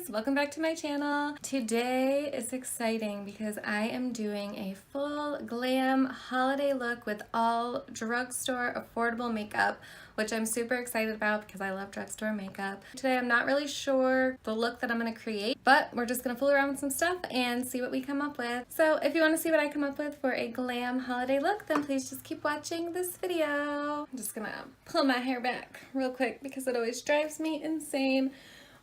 welcome back to my channel. Today is exciting because I am doing a full glam holiday look with all drugstore affordable makeup, which I'm super excited about because I love drugstore makeup. Today I'm not really sure the look that I'm going to create, but we're just going to fool around with some stuff and see what we come up with. So if you want to see what I come up with for a glam holiday look, then please just keep watching this video. I'm just going to pull my hair back real quick because it always drives me insane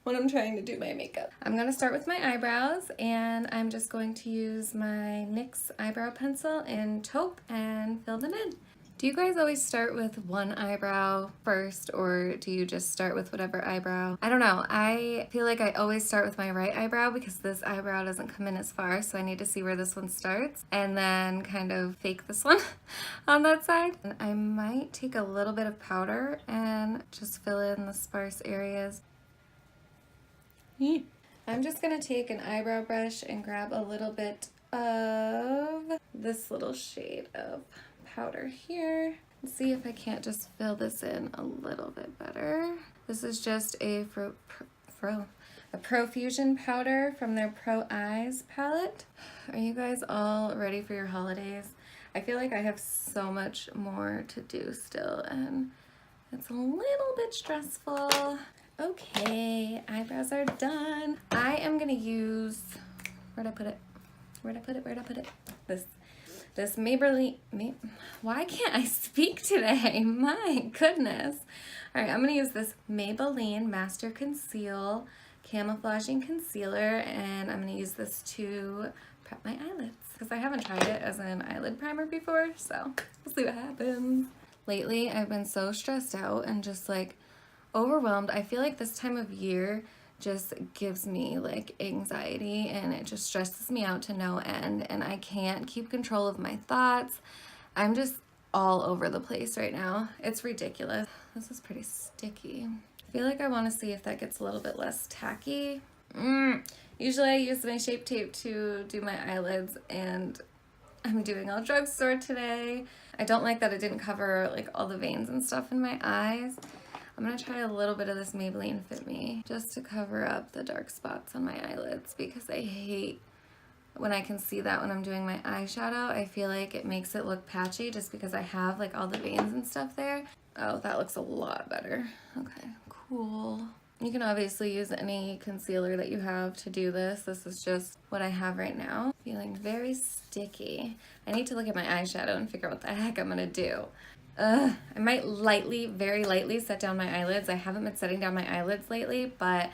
when I'm trying to do my makeup. I'm gonna start with my eyebrows, and I'm just going to use my NYX eyebrow pencil in taupe and fill them in. Do you guys always start with one eyebrow first, or do you just start with whatever eyebrow? I don't know. I feel like I always start with my right eyebrow because this eyebrow doesn't come in as far, so I need to see where this one starts and then kind of fake this one on that side. And I might take a little bit of powder and just fill in the sparse areas. I'm just gonna take an eyebrow brush and grab a little bit of this little shade of powder here and see if I can't just fill this in a little bit better. This is just a Profusion powder from their Pro Eyes palette. Are you guys all ready for your holidays? I feel like I have so much more to do still, and it's a little bit stressful. Okay, eyebrows are done. I am gonna use, where'd I put it? This Maybelline, why can't I speak today? My goodness. All right, I'm gonna use this Maybelline Master Conceal Camouflaging Concealer, and I'm gonna use this to prep my eyelids because I haven't tried it as an eyelid primer before, so we'll see what happens. Lately, I've been so stressed out and just like overwhelmed. I feel like this time of year just gives me like anxiety, and it just stresses me out to no end, and I can't keep control of my thoughts. I'm just all over the place right now. It's ridiculous. This is pretty sticky. I feel like I want to see if that gets a little bit less tacky. Usually I use my Shape Tape to do my eyelids, and I'm doing all drugstore today. I don't like that it didn't cover like all the veins and stuff in my eyes. I'm gonna try a little bit of this Maybelline Fit Me just to cover up the dark spots on my eyelids, because I hate when I can see that when I'm doing my eyeshadow. I feel like it makes it look patchy just because I have like all the veins and stuff there. Oh, that looks a lot better. Okay, cool. You can obviously use any concealer that you have to do this. This is just what I have right now. Feeling very sticky. I need to look at my eyeshadow and figure out what the heck I'm gonna do. I might very lightly set down my eyelids. I haven't been setting down my eyelids lately, but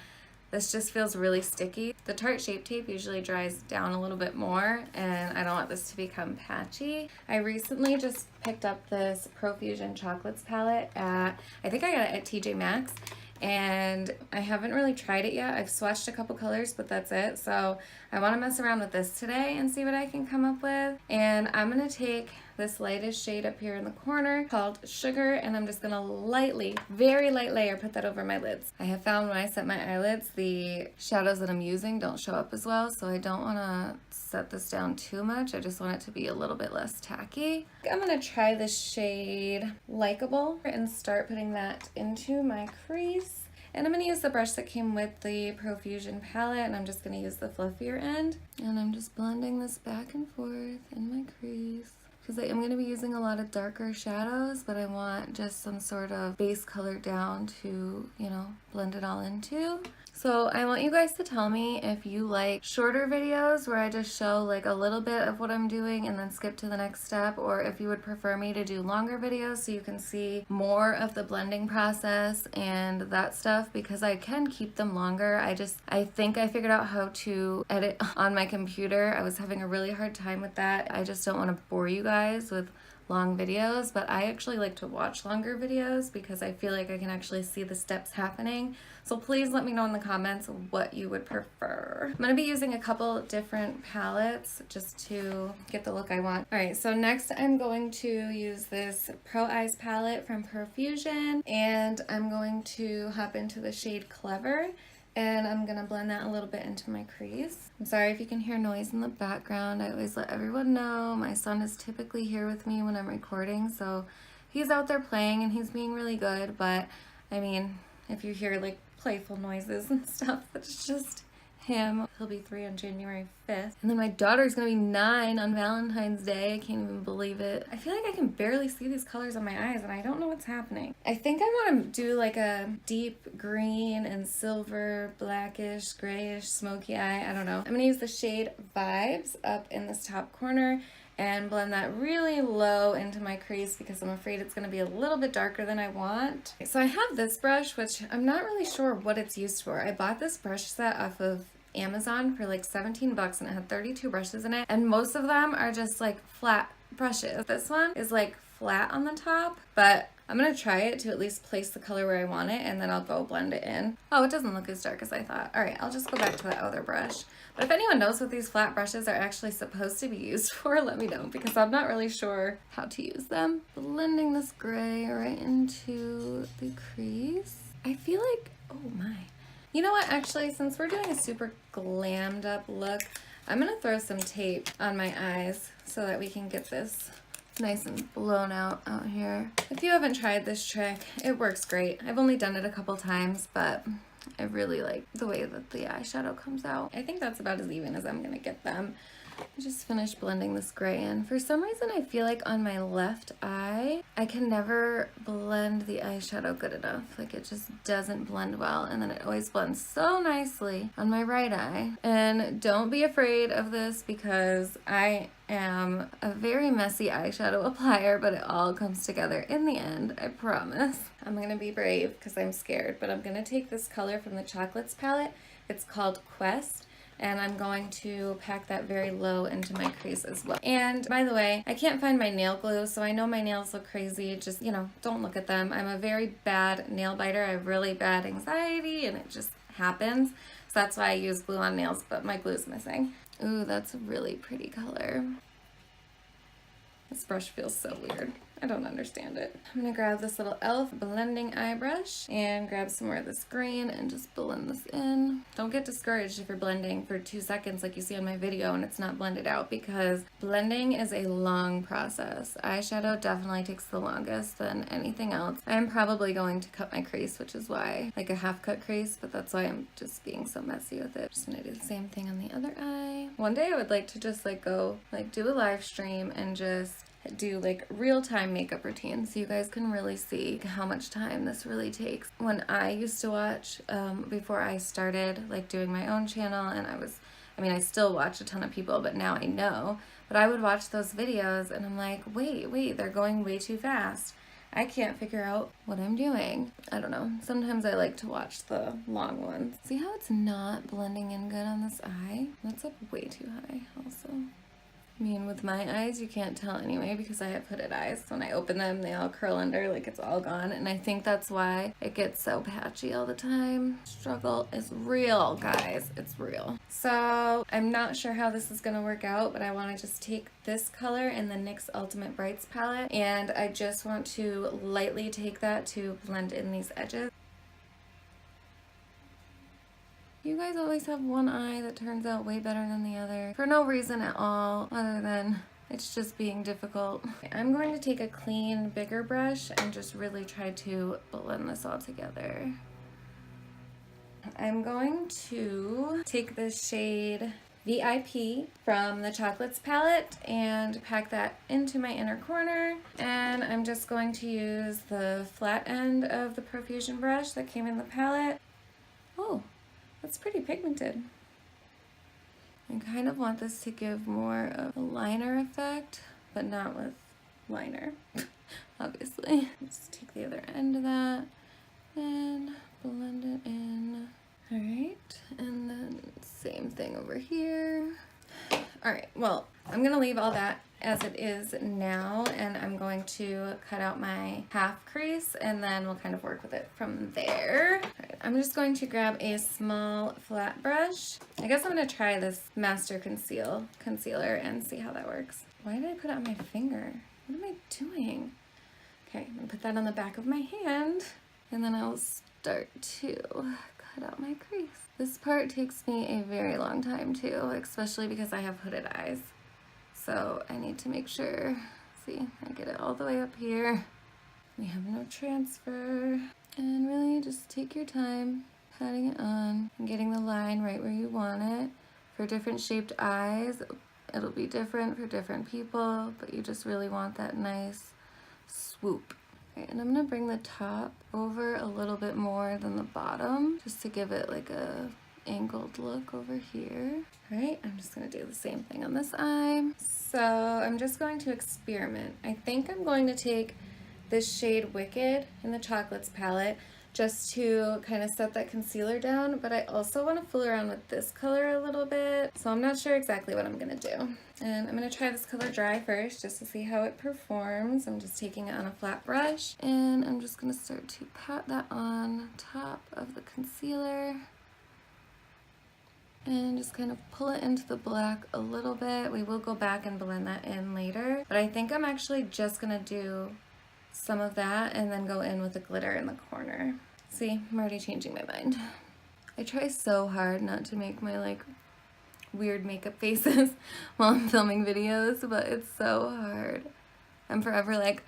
this just feels really sticky. The Tarte Shape Tape usually dries down a little bit more, and I don't want this to become patchy. I recently just picked up this Profusion Chocolates palette I think I got it at TJ Maxx, and I haven't really tried it yet. I've swatched a couple colors, but that's it. So I want to mess around with this today and see what I can come up with. And I'm going to take this lightest shade up here in the corner called Sugar, and I'm just going to lightly, very light layer, put that over my lids. I have found when I set my eyelids, the shadows that I'm using don't show up as well, so I don't want to set this down too much. I just want it to be a little bit less tacky. I'm going to try this shade Likeable and start putting that into my crease. And I'm going to use the brush that came with the Profusion palette, and I'm just going to use the fluffier end. And I'm just blending this back and forth in my crease, because I am going to be using a lot of darker shadows, but I want just some sort of base color down to, you know, blend it all into. So I want you guys to tell me if you like shorter videos where I just show like a little bit of what I'm doing and then skip to the next step, or if you would prefer me to do longer videos so you can see more of the blending process and that stuff, because I can keep them longer. I think I figured out how to edit on my computer. I was having a really hard time with that. I just don't want to bore you guys with long videos, but I actually like to watch longer videos because I feel like I can actually see the steps happening. So please let me know in the comments what you would prefer. I'm going to be using a couple different palettes just to get the look I want. Alright, so next I'm going to use this Pro Eyes palette from Profusion, and I'm going to hop into the shade Clever, and I'm gonna blend that a little bit into my crease. I'm sorry if you can hear noise in the background. I always let everyone know my son is typically here with me when I'm recording, so he's out there playing and he's being really good, but I mean, if you hear like playful noises and stuff, it's just him. He'll be 3 on January 5th. And then my daughter's gonna be 9 on Valentine's Day. I can't even believe it. I feel like I can barely see these colors on my eyes and I don't know what's happening. I think I want to do like a deep green and silver, blackish, grayish, smoky eye. I don't know. I'm gonna use the shade Vibes up in this top corner and blend that really low into my crease because I'm afraid it's going to be a little bit darker than I want. So I have this brush, which I'm not really sure what it's used for. I bought this brush set off of Amazon for like 17 bucks and it had 32 brushes in it, and most of them are just like flat brushes. This one is like flat on the top, but I'm gonna try it to at least place the color where I want it, and then I'll go blend it in. Oh, it doesn't look as dark as I thought. All right, I'll just go back to that other brush. But if anyone knows what these flat brushes are actually supposed to be used for, let me know, because I'm not really sure how to use them. Blending this gray right into the crease. I feel like, oh my. You know what, actually, since we're doing a super glammed up look, I'm gonna throw some tape on my eyes so that we can get this nice and blown out here. If you haven't tried this trick, it works great. I've only done it a couple times, but I really like the way that the eyeshadow comes out. I think that's about as even as I'm gonna get them. I just finished blending this gray in. For some reason, I feel like on my left eye, I can never blend the eyeshadow good enough. Like it just doesn't blend well, and then it always blends so nicely on my right eye. And don't be afraid of this because I am a very messy eyeshadow applier, but it all comes together in the end, I promise. I'm gonna be brave because I'm scared, but I'm gonna take this color from the Chocolates palette. It's called Quest. And I'm going to pack that very low into my crease as well. And by the way, I can't find my nail glue, so I know my nails look crazy. Just, you know, don't look at them. I'm a very bad nail biter. I have really bad anxiety and it just happens. So that's why I use glue on nails, but my glue's missing. Ooh, that's a really pretty color. This brush feels so weird. I don't understand it. I'm gonna grab this little e.l.f. blending eye brush and grab some more of this green and just blend this in. Don't get discouraged if you're blending for 2 seconds like you see on my video and it's not blended out, because blending is a long process. Eyeshadow definitely takes the longest than anything else. I'm probably going to cut my crease, which is why, like a half cut crease, but that's why I'm just being so messy with it. Just gonna do the same thing on the other eye. One day I would like to just like go like do a live stream and just do like real-time makeup routines so you guys can really see how much time this really takes. When I used to watch before I started like doing my own channel, and I still watch a ton of people, but now I know, but I would watch those videos and I'm like, wait, they're going way too fast. I can't figure out what I'm doing. I don't know. Sometimes I like to watch the long ones. See how it's not blending in good on this eye? That's up way too high also. I mean, with my eyes, you can't tell anyway because I have hooded eyes. When I open them, they all curl under like it's all gone. And I think that's why it gets so patchy all the time. Struggle is real, guys. It's real. So I'm not sure how this is going to work out, but I want to just take this color in the NYX Ultimate Brights palette. And I just want to lightly take that to blend in these edges. You guys always have one eye that turns out way better than the other for no reason at all other than it's just being difficult. I'm going to take a clean, bigger brush and just really try to blend this all together. I'm going to take the shade VIP from the Chocolates palette and pack that into my inner corner. And I'm just going to use the flat end of the Profusion brush that came in the palette. Oh. That's pretty pigmented. I kind of want this to give more of a liner effect, but not with liner, obviously. Let's take the other end of that and blend it in. All right, and then same thing over here. All right, well, I'm gonna leave all that as it is now, and I'm going to cut out my half crease and then we'll kind of work with it from there. All right, I'm just going to grab a small flat brush. I guess I'm gonna try this Master Concealer and see how that works. Why did I put it on my finger? What am I doing? Okay, I'm gonna put that on the back of my hand and then I'll start to cut out my crease. This part takes me a very long time too, especially because I have hooded eyes. So I need to make sure, see, I get it all the way up here. We have no transfer. And really just take your time, patting it on and getting the line right where you want it. For different shaped eyes, it'll be different for different people, but you just really want that nice swoop. Okay, and I'm gonna bring the top over a little bit more than the bottom, just to give it like a angled look over here. All right, I'm just gonna do the same thing on this eye. So I'm just going to experiment. I think I'm going to take this shade Wicked in the Chocolates palette just to kind of set that concealer down, but I also want to fool around with this color a little bit, so I'm not sure exactly what I'm gonna do. And I'm gonna try this color dry first just to see how it performs. I'm just taking it on a flat brush, and I'm just gonna start to pat that on top of the concealer and just kind of pull it into the black a little bit. We will go back and blend that in later, but I think I'm actually just gonna do some of that and then go in with the glitter in the corner. See, I'm already changing my mind. I try so hard not to make my like weird makeup faces while I'm filming videos, but it's so hard. I'm forever like,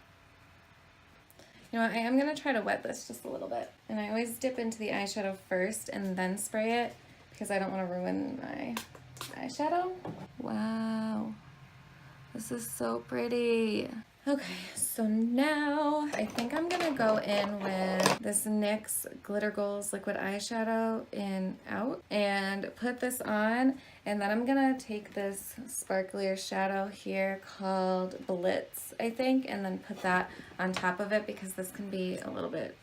you know what, I am gonna try to wet this just a little bit. And I always dip into the eyeshadow first and then spray it because I don't want to ruin my eyeshadow. Wow, this is so pretty. Okay, so now I think I'm gonna go in with this NYX Glitter Goals liquid eyeshadow in Out and put this on, and then I'm gonna take this sparklier shadow here called Blitz, I think, and then put that on top of it because this can be a little bit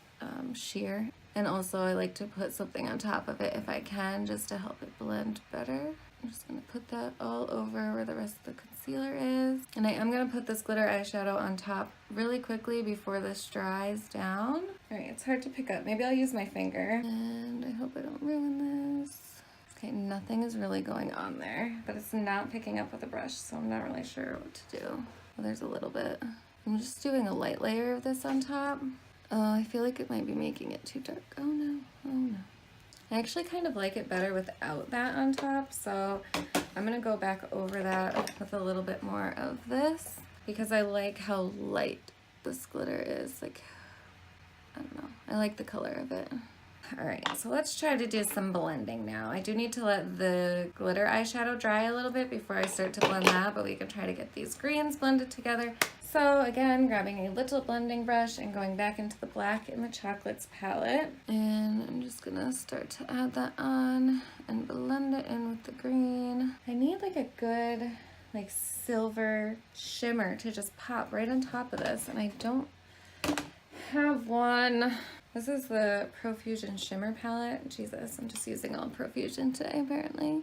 sheer. And also I like to put something on top of it if I can, just to help it blend better. I'm just gonna put that all over where the rest of the concealer is. And I am gonna put this glitter eyeshadow on top really quickly before this dries down. All right, it's hard to pick up. Maybe I'll use my finger. And I hope I don't ruin this. Okay, nothing is really going on there, but it's not picking up with a brush, so I'm not really sure what to do. Well, there's a little bit. I'm just doing a light layer of this on top. Oh, I feel like it might be making it too dark. Oh no, oh no. I actually kind of like it better without that on top, so I'm gonna go back over that with a little bit more of this because I like how light this glitter is. Like, I don't know, I like the color of it. All right, so let's try to do some blending now. I do need to let the glitter eyeshadow dry a little bit before I start to blend that, but we can try to get these greens blended together. So again, grabbing a little blending brush and going back into the black in the Chocolates palette. And I'm just gonna start to add that on and blend it in with the green. I need like a good like silver shimmer to just pop right on top of this, and I don't have one. This is the Profusion Shimmer palette. Jesus, I'm just using all Profusion today apparently.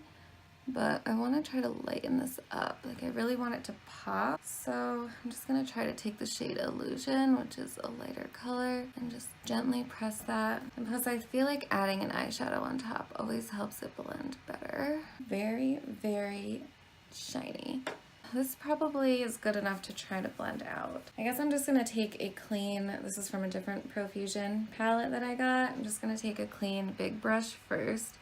But I want to try to lighten this up. Like, I really want it to pop. So I'm just going to try to take the shade Illusion, which is a lighter color, and just gently press that. And plus I feel like adding an eyeshadow on top always helps it blend better. Very, very shiny. This probably is good enough to try to blend out. I guess I'm just going to take a clean, this is from a different Profusion palette that I got. I'm just going to take a clean big brush first.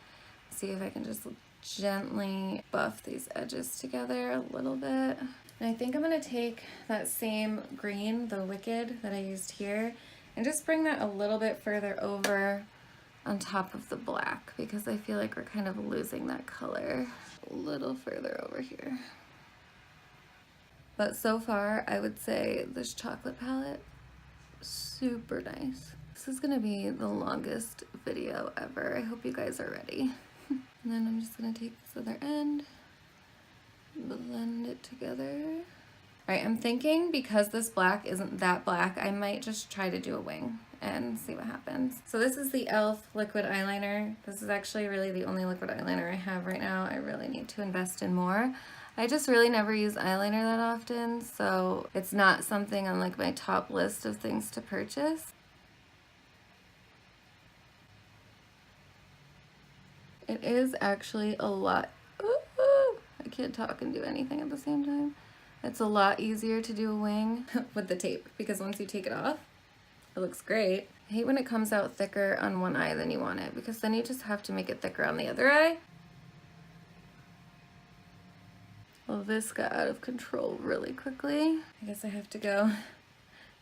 See if I can just gently buff these edges together a little bit. And I think I'm going to take that same green, the Wicked that I used here, and just bring that a little bit further over on top of the black because I feel like we're kind of losing that color a little further over here. But so far, I would say this chocolate palette, super nice. This is gonna be the longest video ever. I hope you guys are ready. And then I'm just gonna take this other end, blend it together. All right, I'm thinking because this black isn't that black, I might just try to do a wing and see what happens. So this is the e.l.f. liquid eyeliner. This is actually really the only liquid eyeliner I have right now. I really need to invest in more. I just really never use eyeliner that often, so it's not something on like my top list of things to purchase. It is actually a lot, I can't talk and do anything at the same time. It's a lot easier to do a wing with the tape because once you take it off, it looks great. I hate when it comes out thicker on one eye than you want it because then you just have to make it thicker on the other eye. Well, this got out of control really quickly. I guess I have to go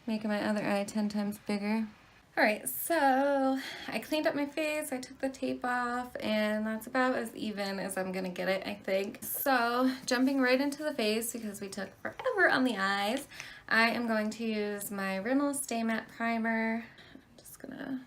make my other eye 10 times bigger. All right, so I cleaned up my face, I took the tape off, and that's about as even as I'm gonna get it, I think. So jumping right into the face, because we took forever on the eyes, I am going to use my Rimmel Stay Matte Primer. I'm just gonna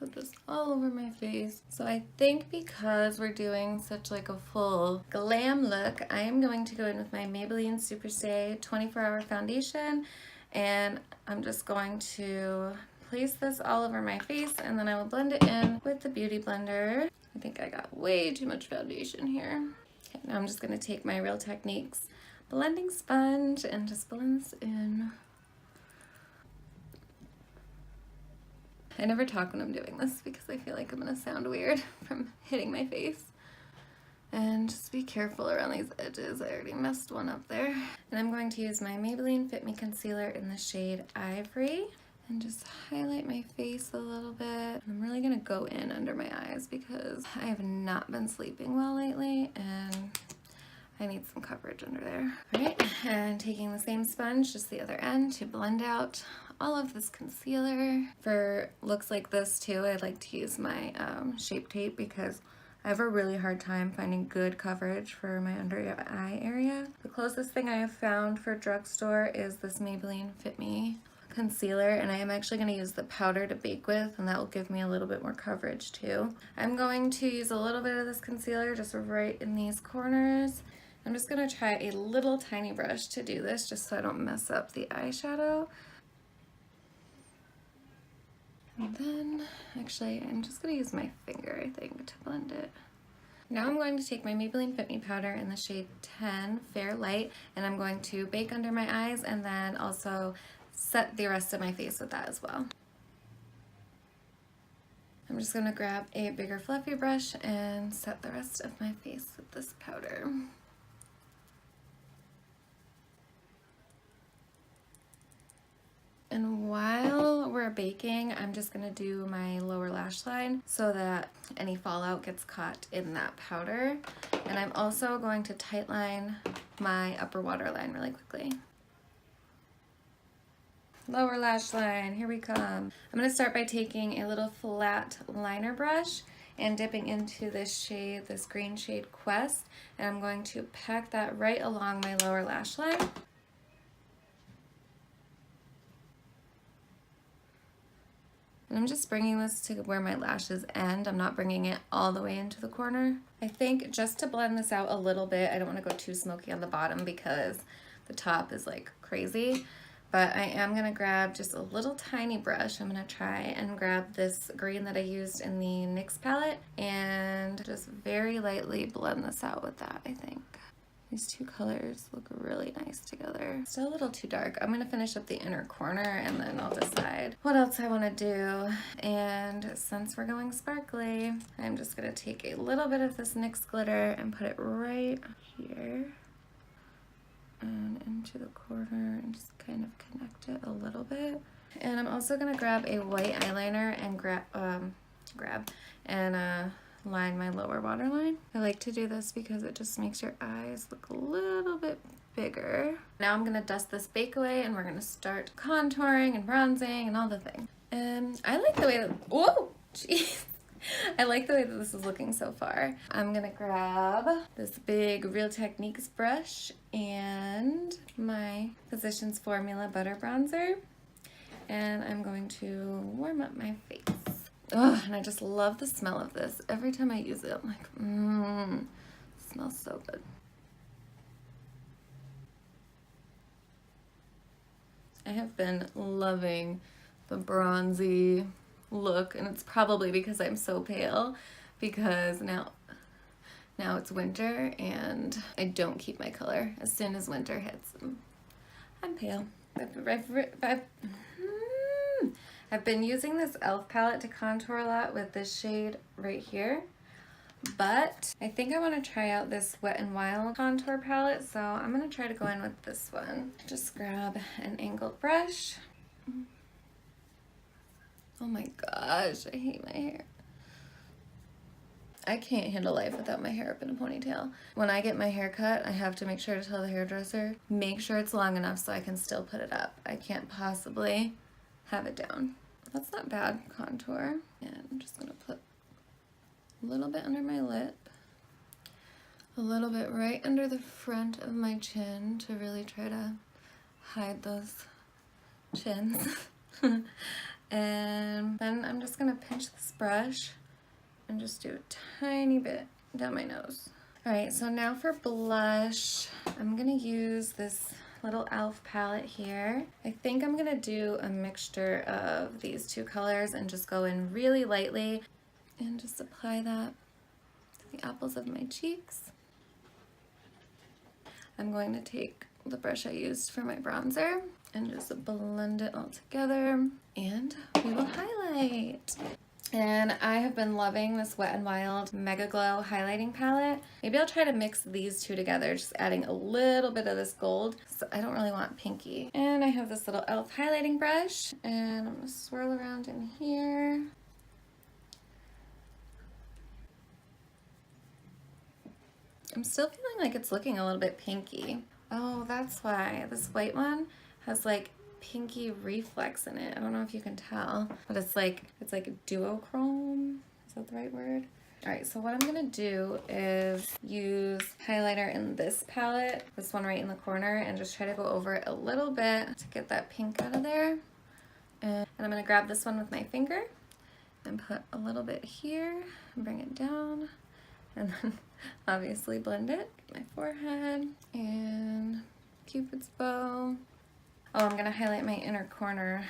put this all over my face. So I think because we're doing such like a full glam look, I am going to go in with my Maybelline Super Stay 24-Hour Foundation, and I'm just going to place this all over my face, and then I will blend it in with the Beauty Blender. I think I got way too much foundation here. Okay, now I'm just going to take my Real Techniques blending sponge and just blend this in. I never talk when I'm doing this because I feel like I'm going to sound weird from hitting my face. And just be careful around these edges. I already messed one up there. And I'm going to use my Maybelline Fit Me Concealer in the shade Ivory and just highlight my face a little bit. I'm really gonna go in under my eyes because I have not been sleeping well lately and I need some coverage under there. All right, and taking the same sponge, just the other end, to blend out all of this concealer. For looks like this too, I like to use my Shape Tape because I have a really hard time finding good coverage for my under eye area. The closest thing I have found for drugstore is this Maybelline Fit Me concealer, and I am actually going to use the powder to bake with, and that will give me a little bit more coverage too. I'm going to use a little bit of this concealer just right in these corners. I'm just going to try a little tiny brush to do this just so I don't mess up the eyeshadow. And then, actually, I'm just going to use my finger, I think, to blend it. Now I'm going to take my Maybelline Fit Me powder in the shade 10, Fair Light, and I'm going to bake under my eyes and then also set the rest of my face with that as well. I'm just going to grab a bigger fluffy brush and set the rest of my face with this powder. And while we're baking, I'm just going to do my lower lash line so that any fallout gets caught in that powder. And I'm also going to tightline my upper waterline really quickly. Lower lash line, here we come. I'm going to start by taking a little flat liner brush and dipping into this shade, this green shade Quest, and I'm going to pack that right along my lower lash line. And I'm just bringing this to where my lashes end. I'm not bringing it all the way into the corner. I think just to blend this out a little bit, I don't want to go too smoky on the bottom because the top is like crazy. But I am going to grab just a little tiny brush. I'm going to try and grab this green that I used in the NYX palette and just very lightly blend this out with that, I think. These two colors look really nice together. Still a little too dark. I'm going to finish up the inner corner and then I'll decide what else I want to do. And since we're going sparkly, I'm just going to take a little bit of this NYX glitter and put it right here and into the corner and just kind of connect it a little bit. And I'm also going to grab a white eyeliner and line my lower waterline. I like to do this because it just makes your eyes look a little bit bigger. Now I'm going to dust this bake away and we're going to start contouring and bronzing and all the things. And I like the way that, whoa, jeez. I like the way that this is looking so far. I'm gonna grab this big Real Techniques brush and my Physicians Formula Butter Bronzer, and I'm going to warm up my face. Oh, and I just love the smell of this. Every time I use it, I'm like, it smells so good. I have been loving the bronzy look, and it's probably because I'm so pale, because now it's winter and I don't keep my color. As soon as winter hits, I'm pale. I've been using this e.l.f. palette to contour a lot with this shade right here, but I think I want to try out this Wet n Wild contour palette, so I'm going to try to go in with this one. Just grab an angled brush. Oh my gosh, I hate my hair. I can't handle life without my hair up in a ponytail. When I get my hair cut, I have to make sure to tell the hairdresser, make sure it's long enough so I can still put it up. I can't possibly have it down. That's not bad contour. And I'm just gonna put a little bit under my lip, a little bit right under the front of my chin to really try to hide those chins. And then I'm just gonna pinch this brush and just do a tiny bit down my nose. All right, so now for blush, I'm gonna use this little e.l.f. palette here. I think I'm gonna do a mixture of these two colors and just go in really lightly and just apply that to the apples of my cheeks. I'm going to take the brush I used for my bronzer and just blend it all together, and we will highlight. And I have been loving this Wet n Wild Mega Glow highlighting palette. Maybe I'll try to mix these two together, just adding a little bit of this gold. So I don't really want pinky. And I have this little e.l.f. highlighting brush, and I'm gonna swirl around in here. I'm still feeling like it's looking a little bit pinky. Oh, that's why. This white one has like pinky reflex in it. I don't know if you can tell, but it's like duochrome. Is that the right word? All right, so what I'm gonna do is use highlighter in this palette, this one right in the corner, and just try to go over it a little bit to get that pink out of there. And I'm gonna grab this one with my finger and put a little bit here and bring it down, and then obviously blend it. My forehead and Cupid's bow. Oh, I'm gonna highlight my inner corner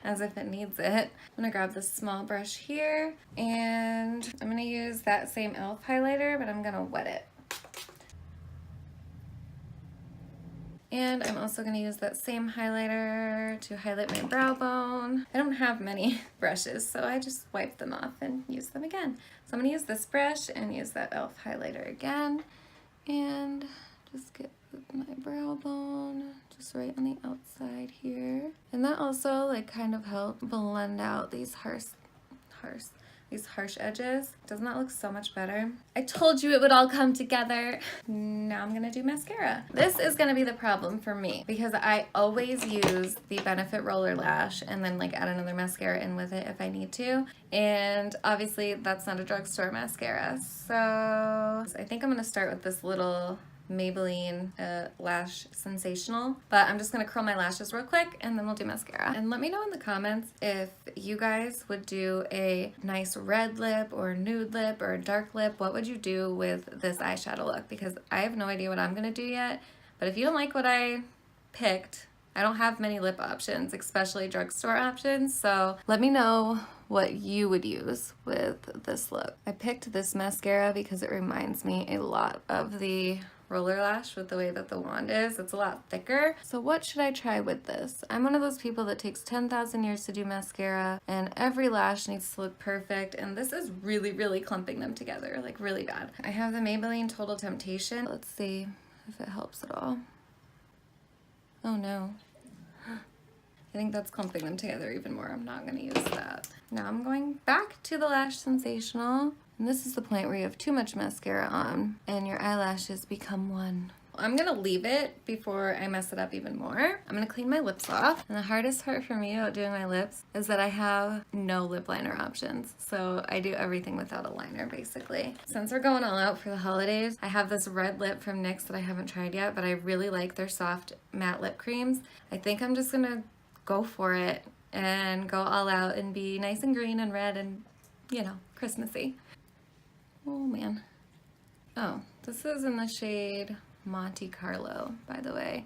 as if it needs it. I'm gonna grab this small brush here, and I'm gonna use that same e.l.f. highlighter, but I'm gonna wet it. And I'm also gonna use that same highlighter to highlight my brow bone. I don't have many brushes, so I just wipe them off and use them again. So I'm gonna use this brush and use that e.l.f. highlighter again, and just get my brow bone just right on the outside here. And that also like kind of helped blend out these harsh edges. Doesn't that look so much better? I told you it would all come together. Now I'm gonna do mascara. This is gonna be the problem for me because I always use the Benefit Roller Lash and then like add another mascara in with it if I need to. And obviously that's not a drugstore mascara. So I think I'm gonna start with this little Maybelline Lash Sensational, but I'm just gonna curl my lashes real quick and then we'll do mascara. And let me know in the comments if you guys would do a nice red lip or nude lip or dark lip. What would you do with this eyeshadow look? Because I have no idea what I'm gonna do yet, but if you don't like what I picked, I don't have many lip options, especially drugstore options, so let me know what you would use with this look. I picked this mascara because it reminds me a lot of the Roller Lash with the way that the wand is. It's a lot thicker. So what should I try with this? I'm one of those people that takes 10,000 years to do mascara and every lash needs to look perfect, and this is really, really clumping them together, like really bad. I have the Maybelline Total Temptation. Let's see if it helps at all. Oh no. I think that's clumping them together even more. I'm not gonna use that. Now I'm going back to the Lash Sensational. And this is the point where you have too much mascara on and your eyelashes become one. I'm gonna leave it before I mess it up even more. I'm gonna clean my lips off. And the hardest part for me about doing my lips is that I have no lip liner options. So I do everything without a liner basically. Since we're going all out for the holidays, I have this red lip from NYX that I haven't tried yet, but I really like their soft matte lip creams. I think I'm just gonna go for it and go all out and be nice and green and red and, you know, Christmassy. Oh man. Oh, this is in the shade Monte Carlo, by the way.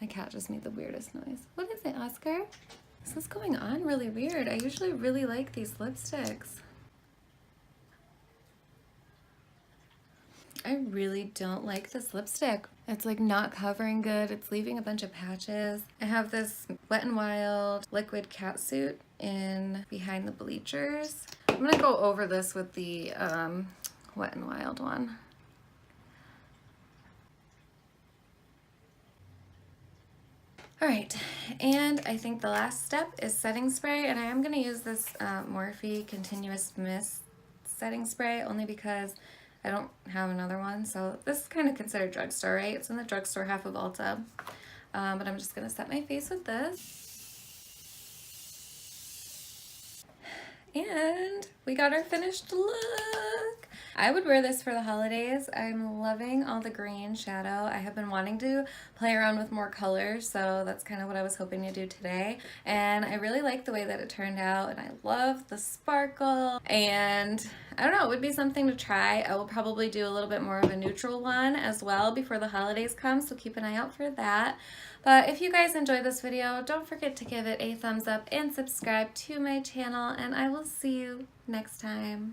My cat just made the weirdest noise. What is it, Oscar? This is going on really weird. I usually really like these lipsticks. I really don't like this lipstick. It's like not covering good. It's leaving a bunch of patches. I have this Wet n Wild liquid catsuit in Behind the Bleachers. I'm gonna go over this with the Wet n Wild one. All right, and I think the last step is setting spray, and I am gonna use this Morphe Continuous Mist setting spray only because I don't have another one. So this is kind of considered drugstore, right? It's in the drugstore half of Ulta. But I'm just gonna set my face with this. And we got our finished look. I would wear this for the holidays. I'm loving all the green shadow. I have been wanting to play around with more colors, so that's kind of what I was hoping to do today. And I really like the way that it turned out, and I love the sparkle. And I don't know, it would be something to try. I will probably do a little bit more of a neutral one as well before the holidays come, so keep an eye out for that. But if you guys enjoyed this video, don't forget to give it a thumbs up and subscribe to my channel, and I will see you next time.